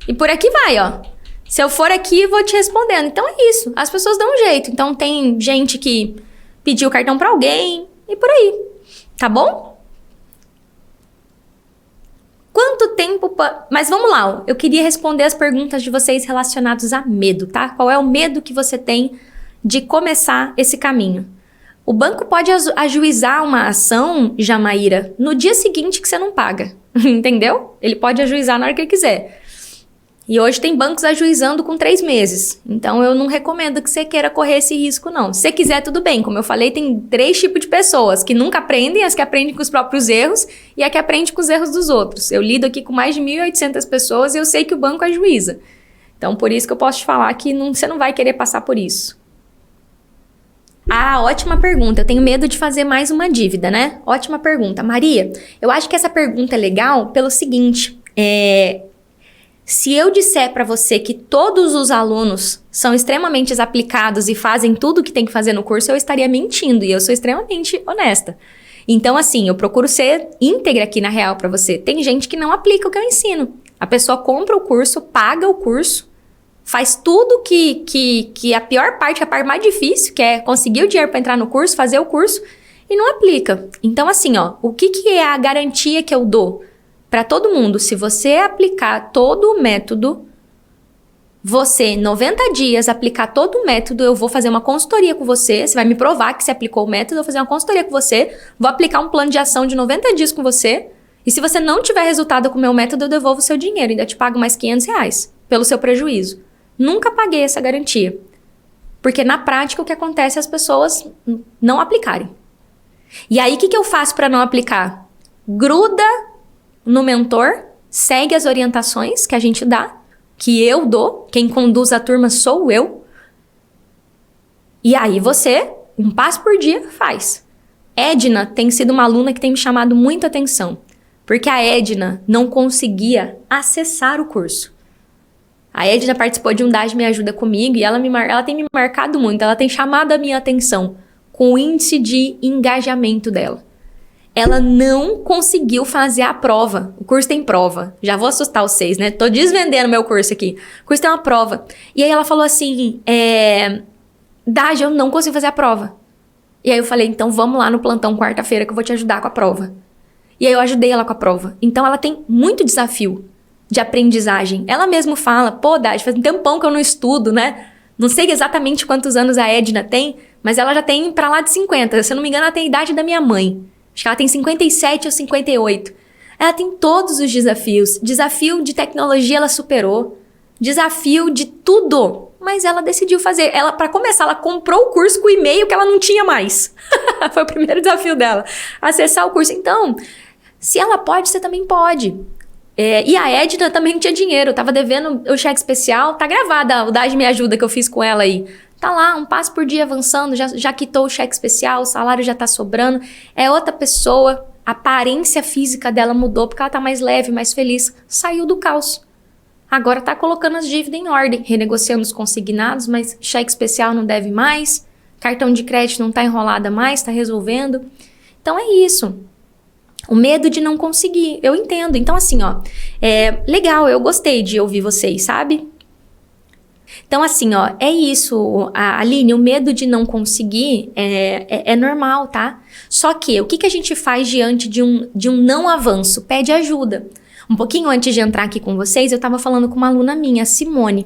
E por aqui vai, ó. Se eu for aqui, vou te respondendo. Então é isso. As pessoas dão um jeito. Então tem gente que pediu o cartão pra alguém. E por aí. Tá bom? Quanto tempo... Mas vamos lá. Ó. Eu queria responder as perguntas de vocês relacionadas a medo, tá? Qual é o medo que você tem de começar esse caminho? O banco pode ajuizar uma ação, Jamaíra, no dia seguinte que você não paga. Entendeu? Ele pode ajuizar na hora que ele quiser. E hoje tem bancos ajuizando com 3 meses. Então, eu não recomendo que você queira correr esse risco, não. Se você quiser, tudo bem. Como eu falei, tem 3 tipos de pessoas. Que nunca aprendem, as que aprendem com os próprios erros e a que aprende com os erros dos outros. Eu lido aqui com mais de 1.800 pessoas e eu sei que o banco ajuiza. Então, por isso que eu posso te falar que você não vai querer passar por isso. Ótima pergunta. Eu tenho medo de fazer mais uma dívida, né? Ótima pergunta. Maria, eu acho que essa pergunta é legal pelo seguinte. Se eu disser para você que todos os alunos são extremamente aplicados e fazem tudo o que tem que fazer no curso, eu estaria mentindo e eu sou extremamente honesta. Então, assim, eu procuro ser íntegra aqui na real para você. Tem gente que não aplica o que eu ensino. A pessoa compra o curso, paga o curso, faz tudo que a pior parte, a parte mais difícil, que é conseguir o dinheiro para entrar no curso, fazer o curso, e não aplica. Então, assim, ó, o que é a garantia que eu dou para todo mundo? Se você aplicar todo o método, você, 90 dias, aplicar todo o método, eu vou fazer uma consultoria com você, você vai me provar que você aplicou o método, eu vou fazer uma consultoria com você, vou aplicar um plano de ação de 90 dias com você, e se você não tiver resultado com o meu método, eu devolvo o seu dinheiro, ainda te pago mais R$500 pelo seu prejuízo. Nunca paguei essa garantia. Porque na prática o que acontece é as pessoas não aplicarem. E aí o que eu faço para não aplicar? Gruda no mentor, segue as orientações que a gente dá, que eu dou, quem conduz a turma sou eu. E aí você, um passo por dia, faz. Edna tem sido uma aluna que tem me chamado muita atenção, porque a Edna não conseguia acessar o curso. A Edna participou de um DAG Me Ajuda comigo e ela tem me marcado muito, ela tem chamado a minha atenção com o índice de engajamento dela. Ela não conseguiu fazer a prova. O curso tem prova. Já vou assustar vocês, né? Tô desvendando meu curso aqui. O curso tem uma prova. E aí ela falou assim, DAG, eu não consigo fazer a prova. E aí eu falei, então vamos lá no plantão quarta-feira que eu vou te ajudar com a prova. E aí eu ajudei ela com a prova. Então ela tem muito desafio de aprendizagem. Ela mesma fala, pô, Dade, faz um tempão que eu não estudo, né? Não sei exatamente quantos anos a Edna tem, mas ela já tem pra lá de 50. Se eu não me engano, ela tem a idade da minha mãe. Acho que ela tem 57 ou 58. Ela tem todos os desafios. Desafio de tecnologia ela superou. Desafio de tudo. Mas ela decidiu fazer. Ela, para começar, ela comprou o curso com o e-mail que ela não tinha mais. Foi o primeiro desafio dela. Acessar o curso. Então, se ela pode, você também pode. E a Edna também tinha dinheiro. Eu tava devendo o cheque especial. Tá gravada o DAG Me Ajuda que eu fiz com ela aí. Tá lá, um passo por dia avançando. Já quitou o cheque especial, o salário já tá sobrando. É outra pessoa. A aparência física dela mudou porque ela tá mais leve, mais feliz. Saiu do caos. Agora tá colocando as dívidas em ordem. Renegociando os consignados, mas cheque especial não deve mais. Cartão de crédito não tá enrolada mais, tá resolvendo. Então é isso. O medo de não conseguir, eu entendo. Então assim, ó, legal, eu gostei de ouvir vocês, sabe? Então assim, ó, é isso, Aline, o medo de não conseguir é normal, tá? Só que o que a gente faz diante de um não avanço? Pede ajuda. Um pouquinho antes de entrar aqui com vocês, eu tava falando com uma aluna minha, a Simone.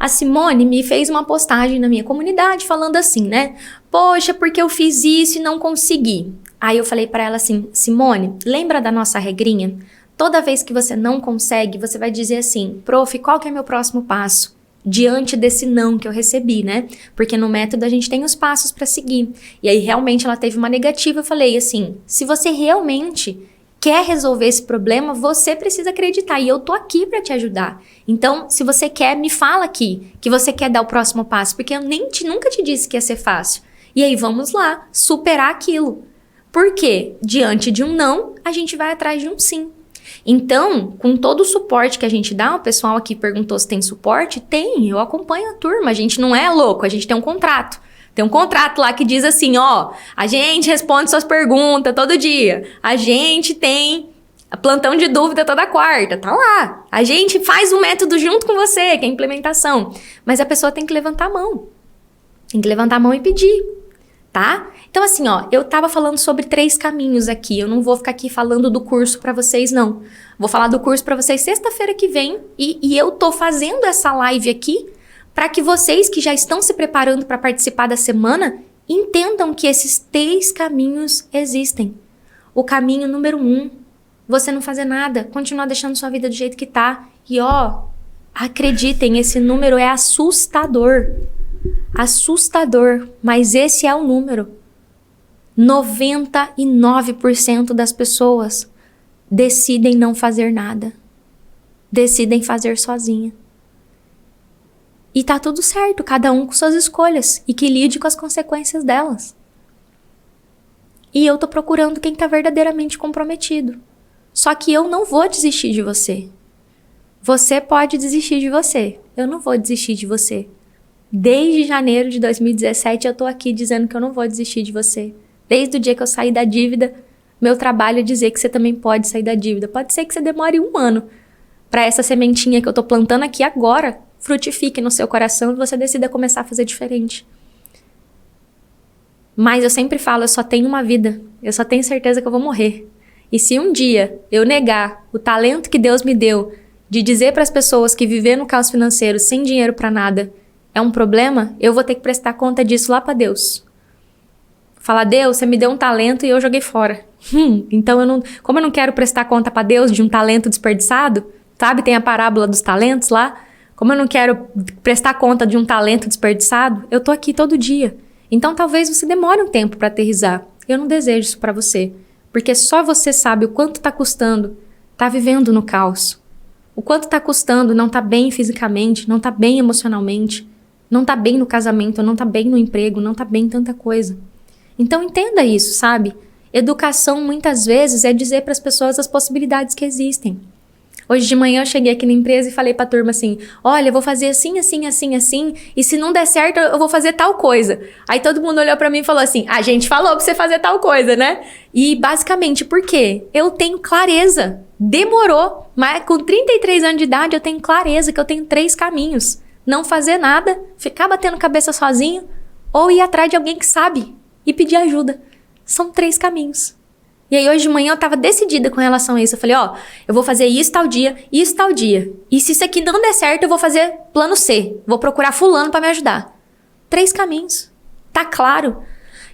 A Simone me fez uma postagem na minha comunidade falando assim, né? Poxa, porque eu fiz isso e não consegui. Aí eu falei pra ela assim, Simone, lembra da nossa regrinha? Toda vez que você não consegue, você vai dizer assim, prof, qual que é meu próximo passo? Diante desse não que eu recebi, né? Porque no método a gente tem os passos pra seguir. E aí realmente ela teve uma negativa, eu falei assim, se você realmente quer resolver esse problema, você precisa acreditar e eu tô aqui pra te ajudar. Então, se você quer, me fala aqui que você quer dar o próximo passo, porque eu nunca te disse que ia ser fácil. E aí vamos lá, superar aquilo. Porque diante de um não, a gente vai atrás de um sim. Então, com todo o suporte que a gente dá, o pessoal aqui perguntou se tem suporte, tem, eu acompanho a turma, a gente não é louco, a gente tem um contrato. Tem um contrato lá que diz assim, ó, a gente responde suas perguntas todo dia, a gente tem plantão de dúvida toda quarta, tá lá. A gente faz o método junto com você, que é a implementação. Mas a pessoa tem que levantar a mão. Tem que levantar a mão e pedir, tá? Então assim, ó, eu tava falando sobre 3 caminhos aqui, eu não vou ficar aqui falando do curso pra vocês, não. Vou falar do curso pra vocês sexta-feira que vem e eu tô fazendo essa live aqui para que vocês que já estão se preparando para participar da semana entendam que esses 3 caminhos existem. O caminho número 1, você não fazer nada, continuar deixando sua vida do jeito que tá. E ó, acreditem, esse número é assustador. Assustador, mas esse é o número. 99% das pessoas decidem não fazer nada. Decidem fazer sozinha. E tá tudo certo, cada um com suas escolhas e que lide com as consequências delas. E eu tô procurando quem tá verdadeiramente comprometido. Só que eu não vou desistir de você. Você pode desistir de você. Eu não vou desistir de você. Desde janeiro de 2017 eu tô aqui dizendo que eu não vou desistir de você. Desde o dia que eu saí da dívida, meu trabalho é dizer que você também pode sair da dívida. Pode ser que você demore 1 ano para essa sementinha que eu tô plantando aqui agora frutifique no seu coração e você decida começar a fazer diferente. Mas eu sempre falo, eu só tenho uma vida. Eu só tenho certeza que eu vou morrer. E se um dia eu negar o talento que Deus me deu de dizer para as pessoas que viver no caos financeiro sem dinheiro para nada é um problema, eu vou ter que prestar conta disso lá para Deus. Falar, Deus, você me deu um talento e eu joguei fora. Então, como eu não quero prestar conta para Deus de um talento desperdiçado, sabe? Tem a parábola dos talentos lá. Como eu não quero prestar conta de um talento desperdiçado, eu tô aqui todo dia. Então talvez você demore um tempo para aterrissar. Eu não desejo isso para você. Porque só você sabe o quanto tá custando tá vivendo no caos. O quanto tá custando não tá bem fisicamente, não tá bem emocionalmente, não tá bem no casamento, não tá bem no emprego, não tá bem em tanta coisa. Então entenda isso, sabe? Educação muitas vezes é dizer para as pessoas as possibilidades que existem. Hoje de manhã eu cheguei aqui na empresa e falei pra turma assim, olha, eu vou fazer assim, assim, assim, assim, e se não der certo eu vou fazer tal coisa. Aí todo mundo olhou pra mim e falou assim, a gente falou pra você fazer tal coisa, né? E basicamente, por quê? Eu tenho clareza. Demorou, mas com 33 anos de idade eu tenho clareza que eu tenho 3 caminhos. Não fazer nada, ficar batendo cabeça sozinho, ou ir atrás de alguém que sabe e pedir ajuda. São 3 caminhos. E aí hoje de manhã eu tava decidida com relação a isso. Eu falei, ó, eu vou fazer isso tal dia, isso tal dia. E se isso aqui não der certo, eu vou fazer plano C. Vou procurar fulano pra me ajudar. 3 caminhos. Tá claro?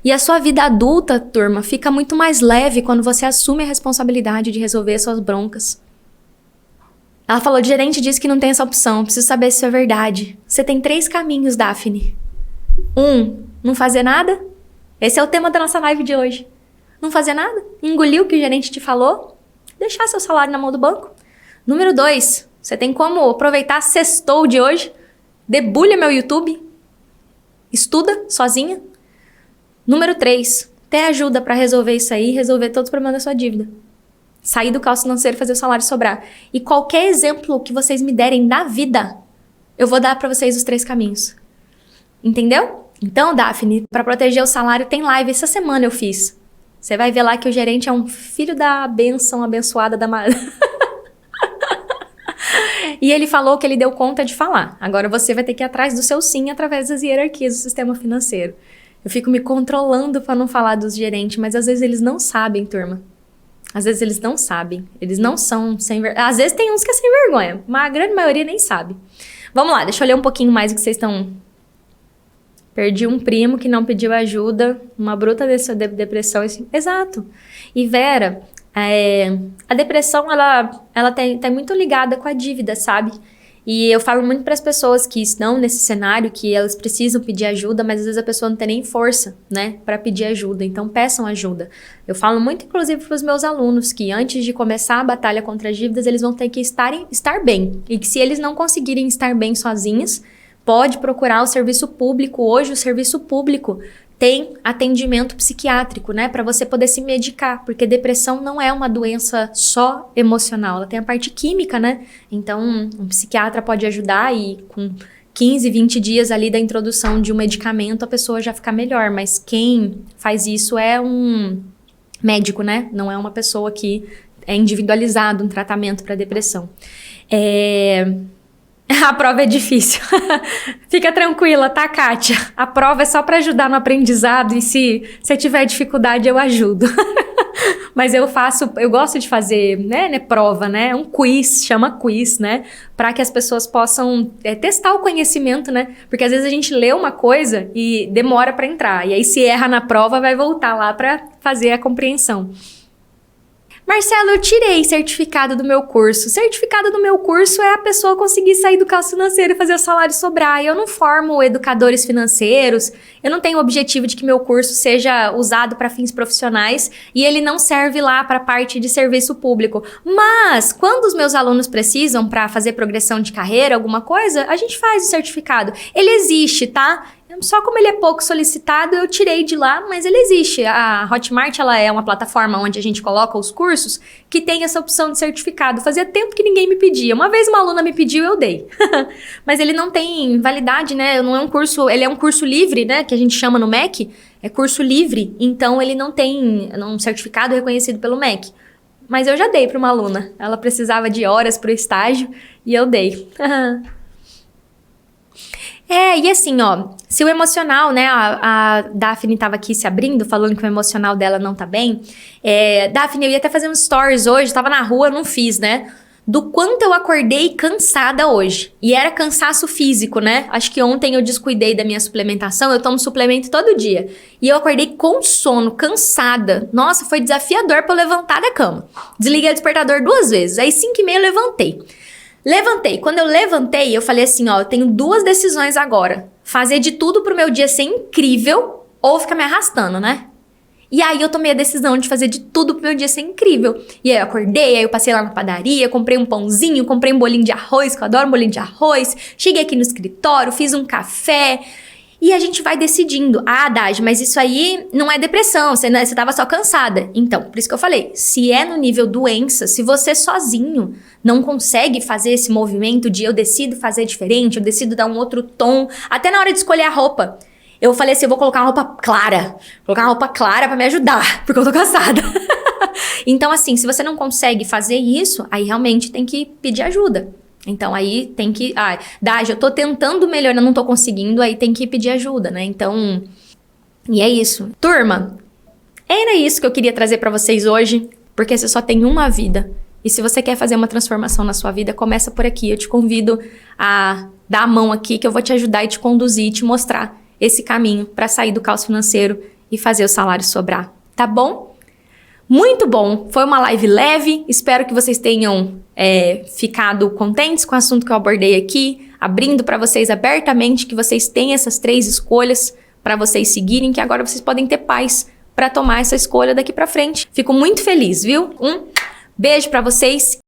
E a sua vida adulta, turma, fica muito mais leve quando você assume a responsabilidade de resolver as suas broncas. Ela falou, o gerente disse que não tem essa opção. Preciso saber se isso é verdade. Você tem 3 caminhos, Daphne. 1, não fazer nada. Esse é o tema da nossa live de hoje. Não fazer nada, engolir o que o gerente te falou, deixar seu salário na mão do banco. Número 2, você tem como aproveitar sextou de hoje, debulha meu YouTube, estuda sozinha. Número 3, ter ajuda para resolver isso aí, resolver todos os problemas da sua dívida. Sair do caos financeiro e fazer o salário sobrar. E qualquer exemplo que vocês me derem da vida, eu vou dar para vocês os 3 caminhos. Entendeu? Então, Daphne, para proteger o salário tem live, essa semana eu fiz. Você vai ver lá que o gerente é um filho da bênção abençoada da E ele falou que ele deu conta de falar. Agora você vai ter que ir atrás do seu sim através das hierarquias do sistema financeiro. Eu fico me controlando para não falar dos gerentes, mas às vezes eles não sabem, turma. Às vezes eles não sabem. Eles não são sem vergonha. Às vezes tem uns que é sem vergonha, mas a grande maioria nem sabe. Vamos lá, deixa eu ler um pouquinho mais o que vocês estão... Perdi um primo que não pediu ajuda, uma bruta depressão. Exato. E Vera, a depressão, ela tá muito ligada com a dívida, sabe? E eu falo muito para as pessoas que estão nesse cenário, que elas precisam pedir ajuda, mas às vezes a pessoa não tem nem força, né, para pedir ajuda. Então, peçam ajuda. Eu falo muito, inclusive, para os meus alunos, que antes de começar a batalha contra as dívidas, eles vão ter que estar bem. E que se eles não conseguirem estar bem sozinhos, pode procurar o serviço público. Hoje, o serviço público tem atendimento psiquiátrico, né? Para você poder se medicar. Porque depressão não é uma doença só emocional. Ela tem a parte química, né? Então, um psiquiatra pode ajudar e com 15, 20 dias ali da introdução de um medicamento, a pessoa já fica melhor. Mas quem faz isso é um médico, né? Não é uma pessoa que é individualizado um tratamento para depressão. A prova é difícil. Fica tranquila, tá, Kátia? A prova é só para ajudar no aprendizado e se você tiver dificuldade, eu ajudo. Mas eu gosto de fazer, né, prova, né? Um quiz, chama quiz, né? Para que as pessoas possam testar o conhecimento, né? Porque às vezes a gente lê uma coisa e demora para entrar. E aí se erra na prova, vai voltar lá para fazer a compreensão. Marcelo, eu tirei certificado do meu curso. Certificado do meu curso é a pessoa conseguir sair do caos financeiro e fazer o salário sobrar. Eu não formo educadores financeiros, eu não tenho o objetivo de que meu curso seja usado para fins profissionais e ele não serve lá para parte de serviço público. Mas, quando os meus alunos precisam para fazer progressão de carreira, alguma coisa, a gente faz o certificado. Ele existe, tá? Só como ele é pouco solicitado, eu tirei de lá, mas ele existe. A Hotmart, ela é uma plataforma onde a gente coloca os cursos que tem essa opção de certificado. Fazia tempo que ninguém me pedia. Uma vez uma aluna me pediu, eu dei. Mas ele não tem validade, né? Não é um curso, ele é um curso livre, né? Que a gente chama no MEC. É curso livre, então ele não tem um certificado reconhecido pelo MEC. Mas eu já dei para uma aluna. Ela precisava de horas para o estágio e eu dei. E assim, ó, se o emocional, né, a Daphne tava aqui se abrindo, falando que o emocional dela não tá bem. Daphne, eu ia até fazer um stories hoje, tava na rua, não fiz, né? Do quanto eu acordei cansada hoje. E era cansaço físico, né? Acho que ontem eu descuidei da minha suplementação, eu tomo suplemento todo dia. E eu acordei com sono, cansada. Nossa, foi desafiador pra eu levantar da cama. Desliguei o despertador 2 vezes, aí 5h30 eu levantei. Quando eu levantei, eu falei assim, ó, eu tenho 2 decisões agora. Fazer de tudo pro meu dia ser incrível ou ficar me arrastando, né? E aí eu tomei a decisão de fazer de tudo pro meu dia ser incrível. E aí eu acordei, aí eu passei lá na padaria, comprei um pãozinho, comprei um bolinho de arroz, que eu adoro um bolinho de arroz. Cheguei aqui no escritório, fiz um café. E a gente vai decidindo. Ah, Daj, mas isso aí não é depressão, você tava só cansada. Então, por isso que eu falei, se é no nível doença, se você sozinho não consegue fazer esse movimento de eu decido fazer diferente, eu decido dar um outro tom, até na hora de escolher a roupa. Eu falei assim, eu vou colocar uma roupa clara pra me ajudar, porque eu tô cansada. Então, assim, se você não consegue fazer isso, aí realmente tem que pedir ajuda. Então, aí tem que... Daj, eu tô tentando melhorar, não tô conseguindo, aí tem que pedir ajuda, né? Então, e é isso. Turma, era isso que eu queria trazer pra vocês hoje, porque você só tem uma vida. E se você quer fazer uma transformação na sua vida, começa por aqui. Eu te convido a dar a mão aqui, que eu vou te ajudar e te conduzir e te mostrar esse caminho pra sair do caos financeiro e fazer o salário sobrar. Tá bom? Muito bom, foi uma live leve, espero que vocês tenham ficado contentes com o assunto que eu abordei aqui, abrindo para vocês abertamente que vocês têm essas 3 escolhas para vocês seguirem, que agora vocês podem ter paz para tomar essa escolha daqui para frente. Fico muito feliz, viu? Um beijo para vocês